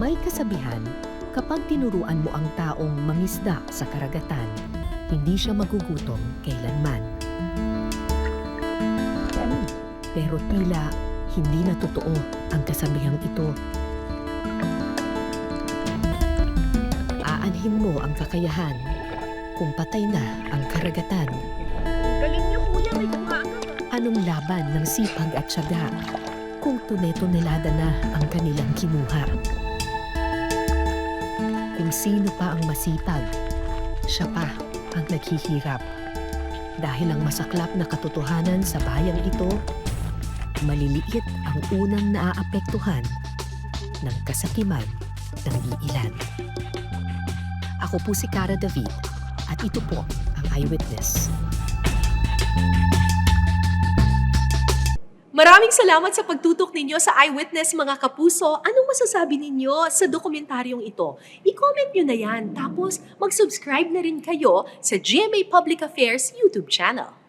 May kasabihan, kapag tinuruan mo ang taong mangisda sa karagatan, hindi siya magugutom kailanman. Pero tila hindi na totoo ang kasabihang ito. Aanhin mo ang kakayahan kung patay na ang karagatan. Galing niyo, kuya. May kuhaan ka. Anong laban ng sipag at tiyaga kung tunetonelada na ang kanilang kinuha? Kung sino pa ang masipag, siya pa ang naghihirap. Dahil ang masaklap na katotohanan sa bayang ito, maliliit ang unang naaapektuhan ng kasakiman ng iilan. Ako po si Cara David at ito po ang Eyewitness. Maraming salamat sa pagtutok ninyo sa Eyewitness, mga kapuso. Anong masasabi ninyo sa dokumentaryong ito? I-comment nyo na yan. Tapos mag-subscribe na rin kayo sa GMA Public Affairs YouTube channel.